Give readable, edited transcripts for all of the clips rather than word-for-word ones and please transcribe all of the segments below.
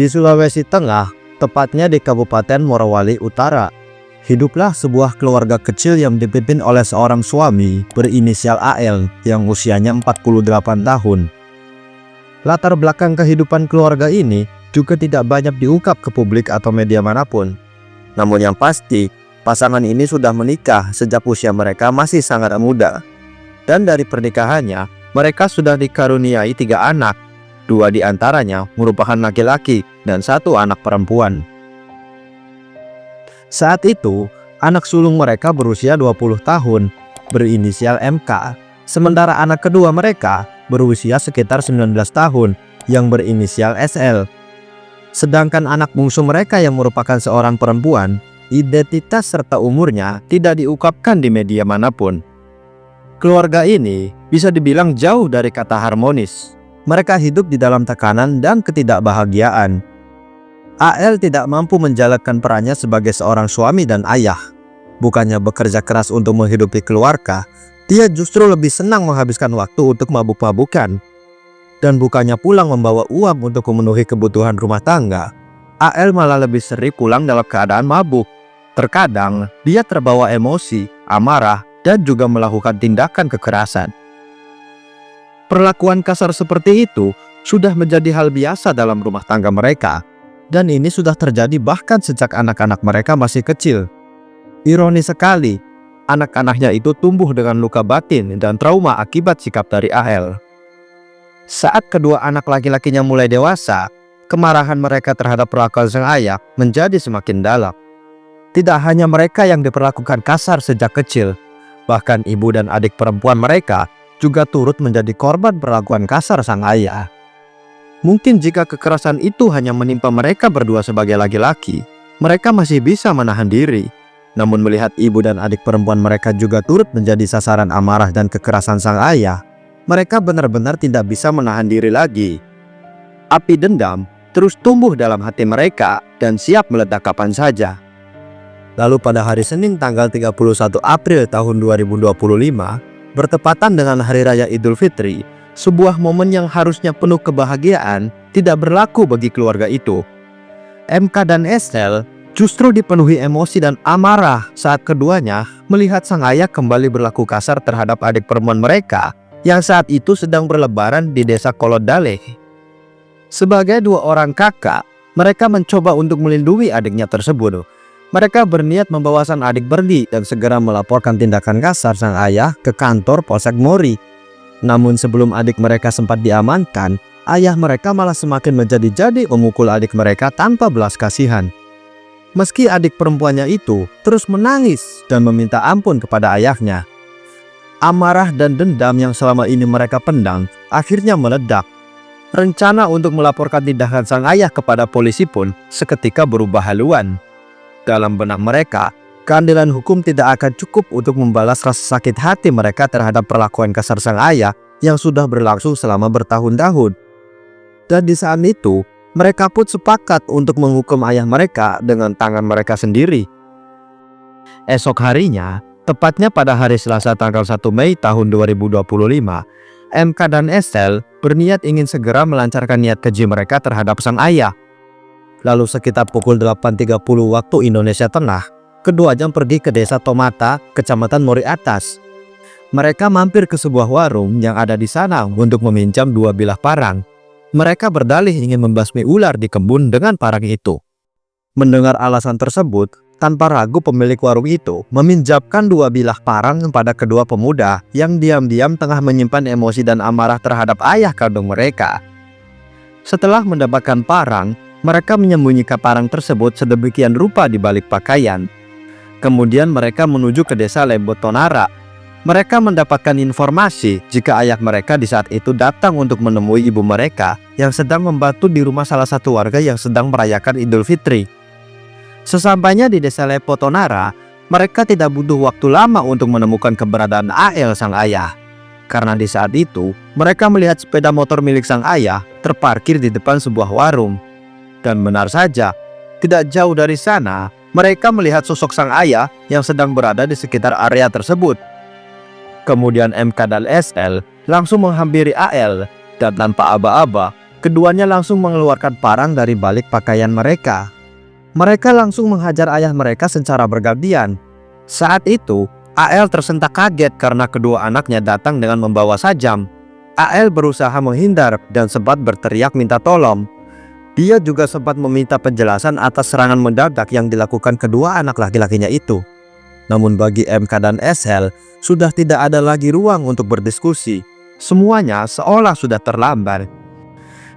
Di Sulawesi Tengah, tepatnya di Kabupaten Morowali Utara, hiduplah sebuah keluarga kecil yang dipimpin oleh seorang suami berinisial AL yang usianya 48 tahun. Latar belakang kehidupan keluarga ini juga tidak banyak diungkap ke publik atau media manapun. Namun yang pasti, pasangan ini sudah menikah sejak usia mereka masih sangat muda. Dan dari pernikahannya, mereka sudah dikaruniai 3 anak. 2 di antaranya merupakan laki-laki dan 1 anak perempuan. Saat itu, anak sulung mereka berusia 20 tahun, berinisial MK. Sementara anak kedua mereka berusia sekitar 19 tahun, yang berinisial SL. Sedangkan anak bungsu mereka yang merupakan seorang perempuan, identitas serta umurnya tidak diungkapkan di media manapun. Keluarga ini bisa dibilang jauh dari kata harmonis. Mereka hidup di dalam tekanan dan ketidakbahagiaan. AL tidak mampu menjalankan perannya sebagai seorang suami dan ayah. Bukannya bekerja keras untuk menghidupi keluarga, dia justru lebih senang menghabiskan waktu untuk mabuk-mabukan. Dan bukannya pulang membawa uang untuk memenuhi kebutuhan rumah tangga, AL malah lebih sering pulang dalam keadaan mabuk. Terkadang, dia terbawa emosi, amarah, dan juga melakukan tindakan kekerasan. Perlakuan kasar seperti itu sudah menjadi hal biasa dalam rumah tangga mereka, dan ini sudah terjadi bahkan sejak anak-anak mereka masih kecil. Ironis sekali, anak-anaknya itu tumbuh dengan luka batin dan trauma akibat sikap dari AL. Saat kedua anak laki-lakinya mulai dewasa, kemarahan mereka terhadap perlakuan sang ayah menjadi semakin dalam. Tidak hanya mereka yang diperlakukan kasar sejak kecil, bahkan ibu dan adik perempuan mereka juga turut menjadi korban perlakuan kasar sang ayah. Mungkin jika kekerasan itu hanya menimpa mereka berdua sebagai laki-laki, mereka masih bisa menahan diri. Namun melihat ibu dan adik perempuan mereka juga turut menjadi sasaran amarah dan kekerasan sang ayah, mereka benar-benar tidak bisa menahan diri lagi. Api dendam terus tumbuh dalam hati mereka dan siap meledak kapan saja. Lalu pada hari Senin tanggal 31 April tahun 2025, bertepatan dengan Hari Raya Idul Fitri, sebuah momen yang harusnya penuh kebahagiaan tidak berlaku bagi keluarga itu. MK dan SL justru dipenuhi emosi dan amarah saat keduanya melihat sang ayah kembali berlaku kasar terhadap adik perempuan mereka yang saat itu sedang berlebaran di desa Kolodale. Sebagai 2 orang kakak, mereka mencoba untuk melindungi adiknya tersebut. Mereka berniat membawa sang adik pergi dan segera melaporkan tindakan kasar sang ayah ke kantor Polsek Mori. Namun sebelum adik mereka sempat diamankan, ayah mereka malah semakin menjadi-jadi memukul adik mereka tanpa belas kasihan. Meski adik perempuannya itu terus menangis dan meminta ampun kepada ayahnya, amarah dan dendam yang selama ini mereka pendam akhirnya meledak. Rencana untuk melaporkan tindakan sang ayah kepada polisi pun seketika berubah haluan. Dalam benak mereka, keadilan hukum tidak akan cukup untuk membalas rasa sakit hati mereka terhadap perlakuan kasar sang ayah yang sudah berlangsung selama bertahun-tahun. Dan di saat itu, mereka pun sepakat untuk menghukum ayah mereka dengan tangan mereka sendiri. Esok harinya, tepatnya pada hari Selasa tanggal 1 Mei tahun 2025, MK dan SL berniat ingin segera melancarkan niat keji mereka terhadap sang ayah. Lalu sekitar pukul 8.30 waktu Indonesia Tengah, keduanya pergi ke desa Tomata, kecamatan Mori Atas. Mereka mampir ke sebuah warung yang ada di sana untuk meminjam 2 bilah parang. Mereka berdalih ingin membasmi ular di kebun dengan parang itu. Mendengar alasan tersebut, tanpa ragu pemilik warung itu meminjamkan 2 bilah parang pada kedua pemuda yang diam-diam tengah menyimpan emosi dan amarah terhadap ayah kandung mereka. Setelah mendapatkan parang, mereka menyembunyikan parang tersebut sedemikian rupa di balik pakaian. Kemudian mereka menuju ke desa Lembotonara. Mereka mendapatkan informasi jika ayah mereka di saat itu datang untuk menemui ibu mereka yang sedang membantu di rumah salah satu warga yang sedang merayakan Idul Fitri. Sesampainya di desa Lembotonara, mereka tidak butuh waktu lama untuk menemukan keberadaan AL sang ayah. Karena di saat itu, mereka melihat sepeda motor milik sang ayah terparkir di depan sebuah warung. Dan benar saja, tidak jauh dari sana, mereka melihat sosok sang ayah yang sedang berada di sekitar area tersebut. Kemudian MK dan SL langsung menghampiri AL dan tanpa aba-aba, Keduanya langsung mengeluarkan parang dari balik pakaian mereka. Mereka langsung menghajar ayah mereka secara bergantian. Saat itu, AL tersentak kaget karena kedua anaknya datang dengan membawa sajam. AL berusaha menghindar dan sempat berteriak minta tolong. Dia juga sempat meminta penjelasan atas serangan mendadak yang dilakukan kedua anak laki-lakinya itu. Namun bagi MK dan SL, sudah tidak ada lagi ruang untuk berdiskusi. Semuanya seolah sudah terlambat.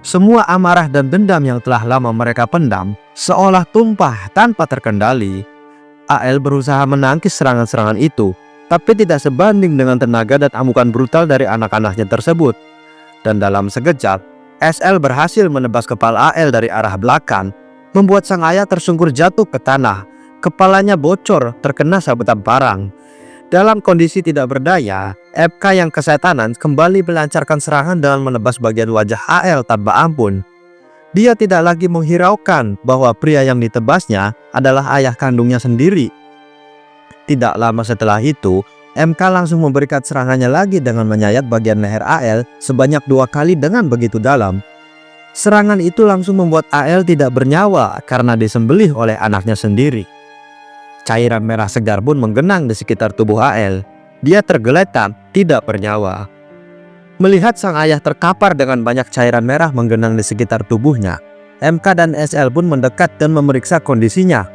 Semua amarah dan dendam yang telah lama mereka pendam seolah tumpah tanpa terkendali. AL berusaha menangkis serangan-serangan itu, tapi tidak sebanding dengan tenaga dan amukan brutal dari anak-anaknya tersebut. Dan dalam sekejap, SL berhasil menebas kepala AL dari arah belakang, membuat sang ayah tersungkur jatuh ke tanah. Kepalanya bocor terkena sabetan parang. Dalam kondisi tidak berdaya, MK yang kesetanan kembali melancarkan serangan dengan menebas bagian wajah AL tanpa ampun. Dia tidak lagi menghiraukan bahwa pria yang ditebasnya adalah ayah kandungnya sendiri. Tidak lama setelah itu, MK langsung memberikan serangannya lagi dengan menyayat bagian leher AL sebanyak 2 kali dengan begitu dalam. Serangan itu langsung membuat AL tidak bernyawa karena disembelih oleh anaknya sendiri. Cairan merah segar pun menggenang di sekitar tubuh AL. Dia tergeletak, tidak bernyawa. Melihat sang ayah terkapar dengan banyak cairan merah menggenang di sekitar tubuhnya, MK dan SL pun mendekat dan memeriksa kondisinya.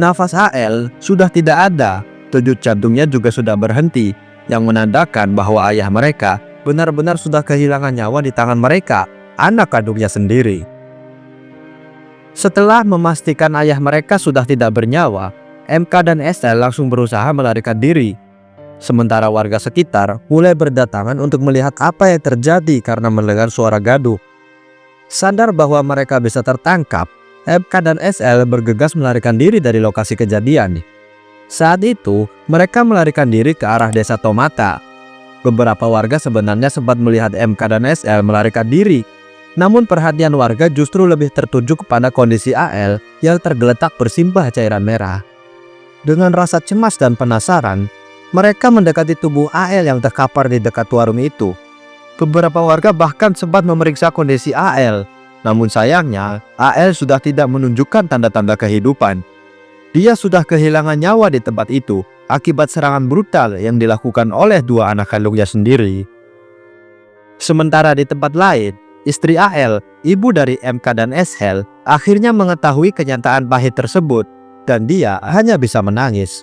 Nafas AL sudah tidak ada, denyut jantungnya juga sudah berhenti, yang menandakan bahwa ayah mereka benar-benar sudah kehilangan nyawa di tangan mereka, anak kandungnya sendiri. Setelah memastikan ayah mereka sudah tidak bernyawa, MK dan SL langsung berusaha melarikan diri. Sementara warga sekitar mulai berdatangan untuk melihat apa yang terjadi karena mendengar suara gaduh. Sadar bahwa mereka bisa tertangkap, MK dan SL bergegas melarikan diri dari lokasi kejadian. Saat itu, mereka melarikan diri ke arah desa Tomata. Beberapa warga sebenarnya sempat melihat MK dan SL melarikan diri. Namun perhatian warga justru lebih tertuju kepada kondisi AL yang tergeletak bersimbah cairan merah. Dengan rasa cemas dan penasaran, mereka mendekati tubuh AL yang terkapar di dekat warung itu. Beberapa warga bahkan sempat memeriksa kondisi AL. Namun sayangnya, AL sudah tidak menunjukkan tanda-tanda kehidupan. Dia sudah kehilangan nyawa di tempat itu akibat serangan brutal yang dilakukan oleh 2 anak kandungnya sendiri. Sementara di tempat lain, istri AL, ibu dari MK dan SL, akhirnya mengetahui kenyataan pahit tersebut. Dan dia hanya bisa menangis.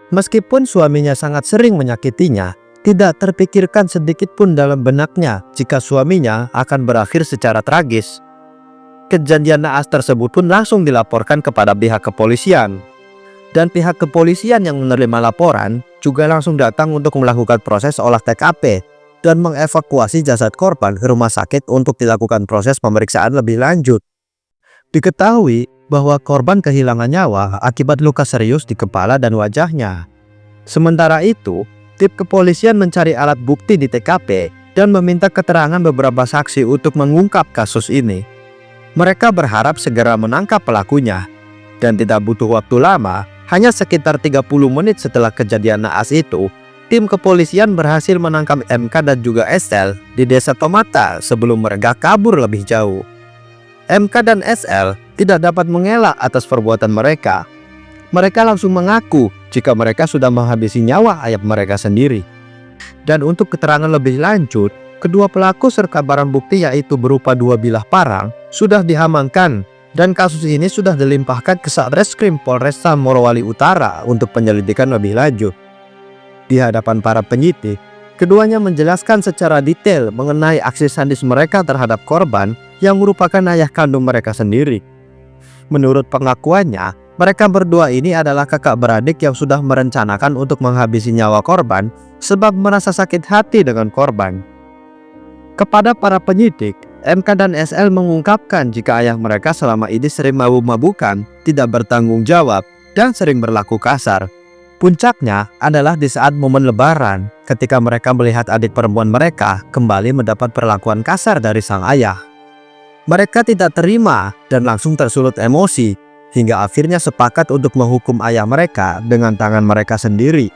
Meskipun suaminya sangat sering menyakitinya, tidak terpikirkan sedikit pun dalam benaknya jika suaminya akan berakhir secara tragis. Kejadian naas tersebut pun langsung dilaporkan kepada pihak kepolisian. Dan pihak kepolisian yang menerima laporan juga langsung datang untuk melakukan proses olah TKP dan mengevakuasi jasad korban ke rumah sakit untuk dilakukan proses pemeriksaan lebih lanjut. Diketahui bahwa korban kehilangan nyawa akibat luka serius di kepala dan wajahnya. Sementara itu, tim kepolisian mencari alat bukti di TKP dan meminta keterangan beberapa saksi untuk mengungkap kasus ini. Mereka berharap segera menangkap pelakunya. Dan tidak butuh waktu lama, hanya sekitar 30 menit setelah kejadian naas itu, tim kepolisian berhasil menangkap MK dan juga SL di desa Tomata sebelum mereka kabur lebih jauh. MK dan SL tidak dapat mengelak atas perbuatan mereka. Mereka langsung mengaku jika mereka sudah menghabisi nyawa ayah mereka sendiri. Dan untuk keterangan lebih lanjut, kedua pelaku serta barang bukti yaitu berupa 2 bilah parang sudah diamankan dan kasus ini sudah dilimpahkan ke Satreskrim Polresta Morowali Utara untuk penyelidikan lebih lanjut. Di hadapan para penyidik, keduanya menjelaskan secara detail mengenai aksi sadis mereka terhadap korban yang merupakan ayah kandung mereka sendiri. Menurut pengakuannya, mereka berdua ini adalah kakak beradik yang sudah merencanakan untuk menghabisi nyawa korban sebab merasa sakit hati dengan korban. Kepada para penyidik, MK dan SL mengungkapkan jika ayah mereka selama ini sering mabuk-mabukan, tidak bertanggung jawab, dan sering berlaku kasar. Puncaknya adalah di saat momen lebaran ketika mereka melihat adik perempuan mereka kembali mendapat perlakuan kasar dari sang ayah. Mereka tidak terima dan langsung tersulut emosi hingga akhirnya sepakat untuk menghukum ayah mereka dengan tangan mereka sendiri.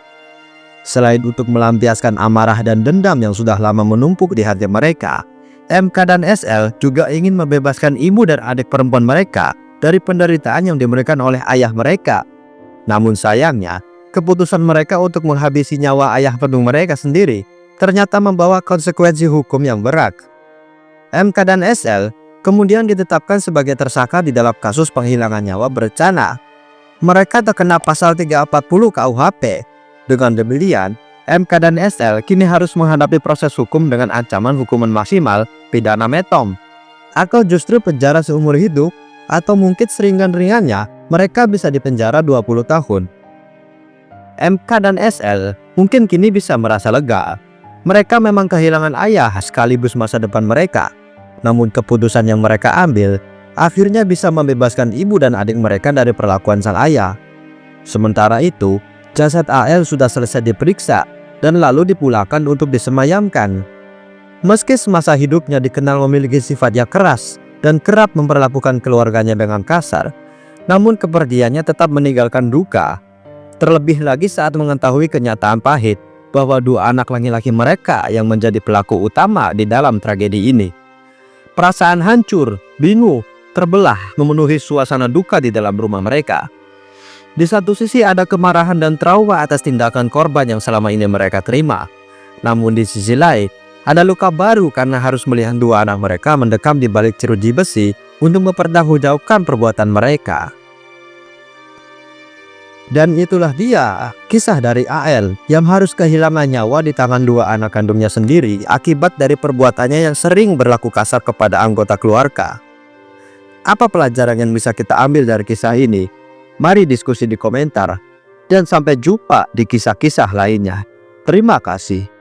Selain untuk melampiaskan amarah dan dendam yang sudah lama menumpuk di hati mereka, MK dan SL juga ingin membebaskan ibu dan adik perempuan mereka dari penderitaan yang diberikan oleh ayah mereka. Namun sayangnya, keputusan mereka untuk menghabisi nyawa ayah kandung mereka sendiri ternyata membawa konsekuensi hukum yang berat. MK dan SL kemudian ditetapkan sebagai tersangka di dalam kasus penghilangan nyawa berencana. Mereka terkena pasal 340 KUHP. Dengan demikian, MK dan SL kini harus menghadapi proses hukum dengan ancaman hukuman maksimal pidana metom, atau justru penjara seumur hidup, atau mungkin seringan-ringannya mereka bisa dipenjara 20 tahun. MK dan SL mungkin kini bisa merasa lega. Mereka memang kehilangan ayah sekaligus masa depan mereka. Namun keputusan yang mereka ambil akhirnya bisa membebaskan ibu dan adik mereka dari perlakuan sang ayah. Sementara itu, jasad AL sudah selesai diperiksa dan lalu dipulangkan untuk disemayamkan. Meski semasa hidupnya dikenal memiliki sifat yang keras dan kerap memperlakukan keluarganya dengan kasar, namun kepergiannya tetap meninggalkan duka. Terlebih lagi saat mengetahui kenyataan pahit bahwa dua anak laki-laki mereka yang menjadi pelaku utama di dalam tragedi ini. Perasaan hancur, bingung, terbelah memenuhi suasana duka di dalam rumah mereka. Di satu sisi ada kemarahan dan trauma atas tindakan korban yang selama ini mereka terima. Namun di sisi lain, ada luka baru karena harus melihat dua anak mereka mendekam di balik jeruji besi untuk mempertanggungjawabkan perbuatan mereka. Dan itulah dia kisah dari AL yang harus kehilangan nyawa di tangan dua anak kandungnya sendiri akibat dari perbuatannya yang sering berlaku kasar kepada anggota keluarga. Apa pelajaran yang bisa kita ambil dari kisah ini? Mari diskusi di komentar, dan sampai jumpa di kisah-kisah lainnya. Terima kasih.